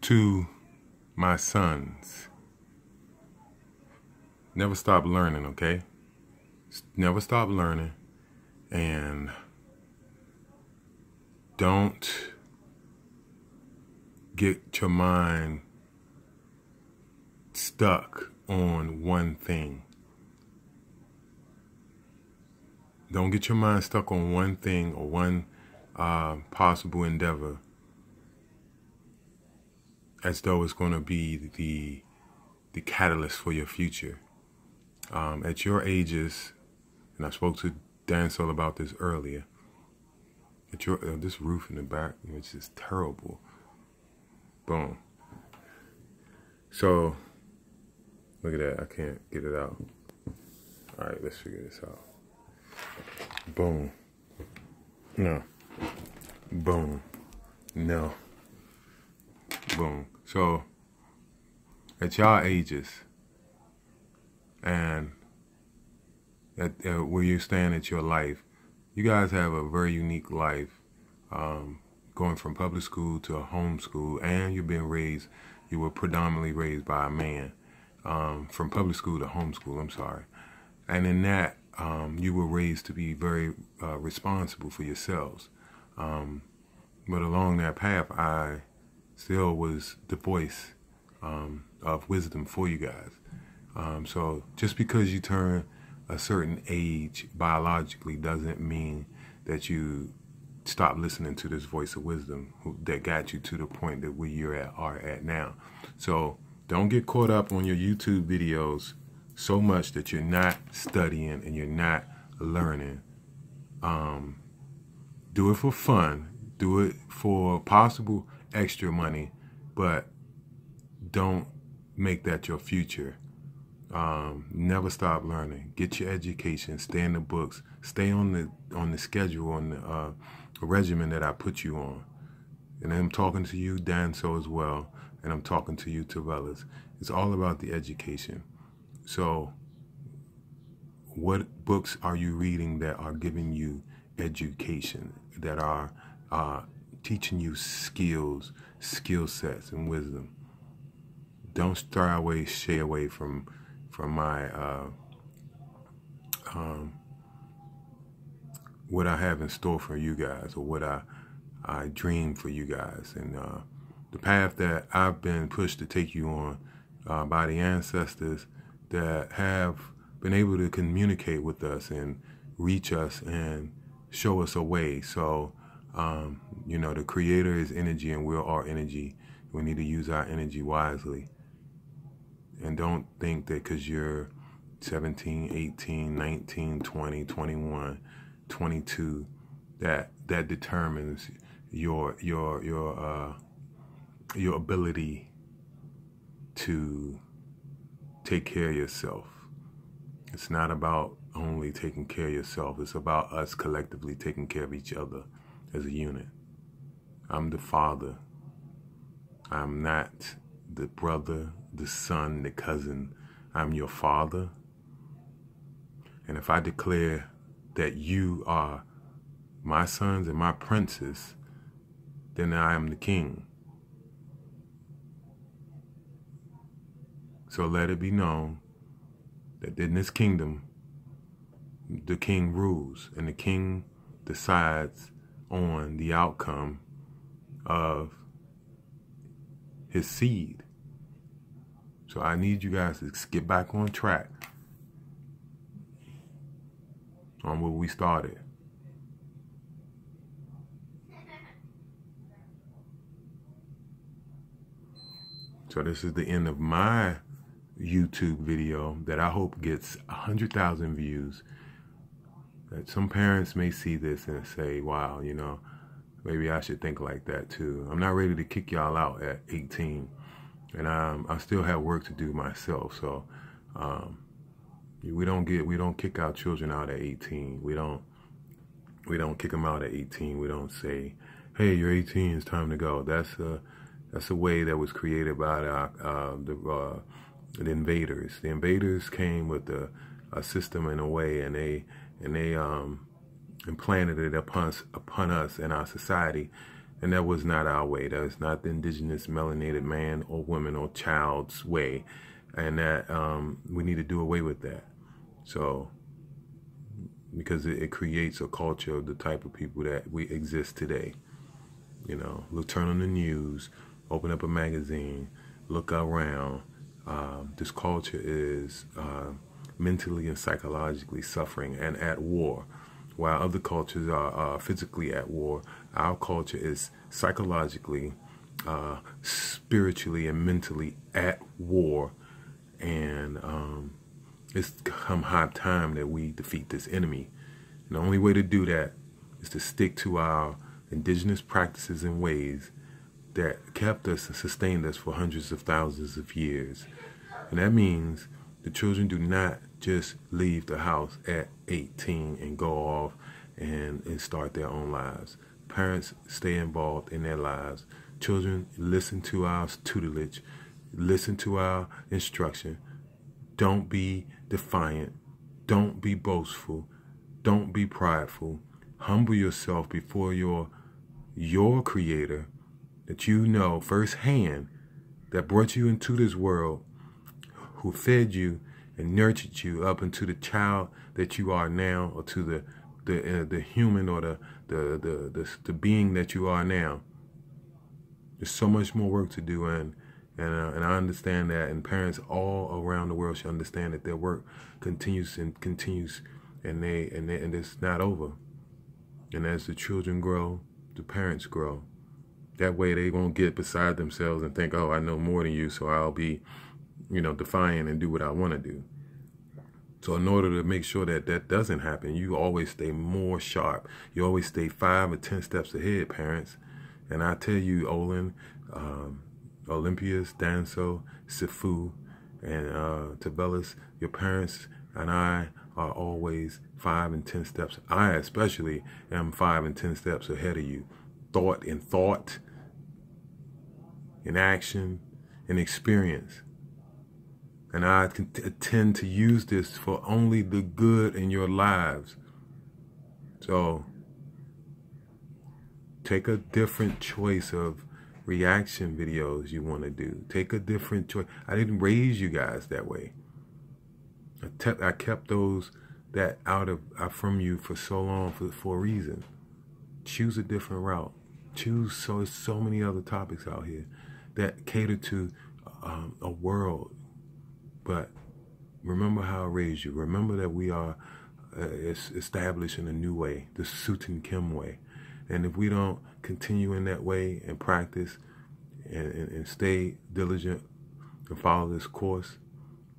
To my sons, never stop learning, okay? Never stop learning, and don't get your mind stuck on one thing. Don't get your mind stuck on one thing or one possible endeavor as though it's going to be the catalyst for your future. At your ages, and I spoke to Dan Soul about this earlier, at your this roof in the back, which is terrible. Boom. So, look at that. I can't get it out. All right, let's figure this out. Boom. No. Boom. No. Boom. So, at y'all ages, and at where you stand at your life, you guys have a very unique life, going from public school to a home school, and you were predominantly raised by a man, from public school to home school, I'm sorry. And in that, you were raised to be very responsible for yourselves. But along that path, I still was the voice of wisdom for you guys. So just because you turn a certain age biologically doesn't mean that you stop listening to this voice of wisdom that got you to the point that where you are at now. So don't get caught up on your YouTube videos so much that you're not studying and you're not learning. Do it for fun. Do it for possible extra money, but don't make that your future. Never stop learning. Get your education. Stay in the books. Stay on the schedule, on the regimen that I put you on. And I'm talking to you, Dan, so as well. And I'm talking to you, Tavelas. It's all about the education. So, what books are you reading that are giving you education, that are teaching you skills, skill sets, and wisdom? Don't stray away from my what I have in store for you guys, or what I dream for you guys, and the path that I've been pushed to take you on by the ancestors that have been able to communicate with us and reach us and show us a way. So, the Creator is energy and we're all energy. We need to use our energy wisely. And don't think that because you're 17, 18, 19, 20, 21, 22, that determines your ability to take care of yourself. It's not about only taking care of yourself. It's about us collectively taking care of each other as a unit. I'm the father. I'm not the brother, the son, the cousin. I'm your father. And if I declare that you are my sons and my princes, then I am the king. So let it be known that in this kingdom, the king rules, and the king decides on the outcome of his seed. So I need you guys to get back on track on where we started. So this is the end of my YouTube video that I hope gets 100,000 views. That some parents may see this and say, wow, maybe I should think like that too. I'm not ready to kick y'all out at 18. And I still have work to do myself. So we don't kick our children out at 18. We don't kick them out at 18. We don't say, hey, you're 18, it's time to go. That's a way that was created by the invaders. The invaders came with a system in a way, and they implanted it upon us in our society And that was not our way. That is not the indigenous melanated man or woman or child's way. And that we need to do away with that. So, because it creates a culture of the type of people that we exist today. You know, look, turn on the news, open up a magazine, look around. This culture is mentally and psychologically suffering and at war. While other cultures are physically at war, our culture is psychologically, spiritually, and mentally at war. And it's come high time that we defeat this enemy. And the only way to do that is to stick to our indigenous practices and ways that kept us and sustained us for hundreds of thousands of years. And that means the children do not just leave the house at 18 and go off and start their own lives. Parents stay involved in their lives. Children listen to our tutelage, listen to our instruction. Don't be defiant. Don't be boastful. Don't be prideful. Humble yourself before your creator that you know firsthand, that brought you into this world, who fed you and nurtured you up into the child that you are now, or to the human or the being that you are now. There's so much more work to do, and I understand that, and parents all around the world should understand that their work continues, and it's not over. And as the children grow, the parents grow. That way they won't get beside themselves and think, oh, I know more than you, so I'll be, defiant and do what I want to do. So in order to make sure that that doesn't happen, you always stay more sharp. You always stay 5 or 10 steps ahead, parents. And I tell you, Olin, Olympias, Danso, Sifu, and Tabelis, your parents and I are always 5 and 10 steps. I especially am 5 and 10 steps ahead of you. Thought, in action, in experience. And I tend to use this for only the good in your lives. So take a different choice of reaction videos you want to do. Take a different choice. I didn't raise you guys that way. I kept those that from you for so long for a reason. Choose a different route. There's so many other topics out here that cater to a world. But remember how I raised you. Remember that we are establishing a new way, the Sutin Kim way. And if we don't continue in that way and practice and stay diligent and follow this course,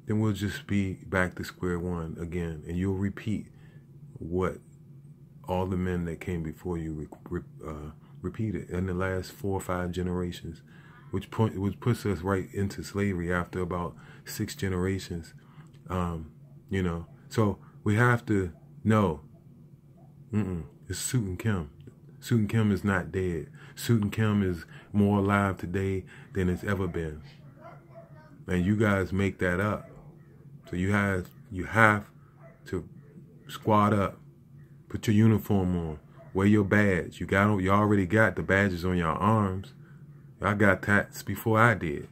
then we'll just be back to square one again. And you'll repeat what all the men that came before you repeated in the last 4 or 5 generations, which puts us right into slavery after about 6 generations. So we have to know, it's Sutin Kim. Sutin Kim is not dead. Sutin Kim is more alive today than it's ever been. And you guys make that up. So you have to squad up, put your uniform on, wear your badge. You already got the badges on your arms. I got tats before I did.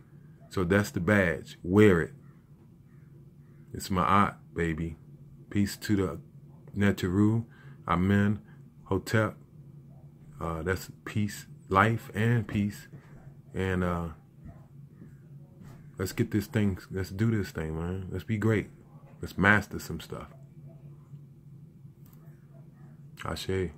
So that's the badge. Wear it. It's my art, baby. Peace to the Neteru, Amen, Hotep. That's peace, life, and peace. And let's do this thing, man. Let's be great. Let's master some stuff. Ashe.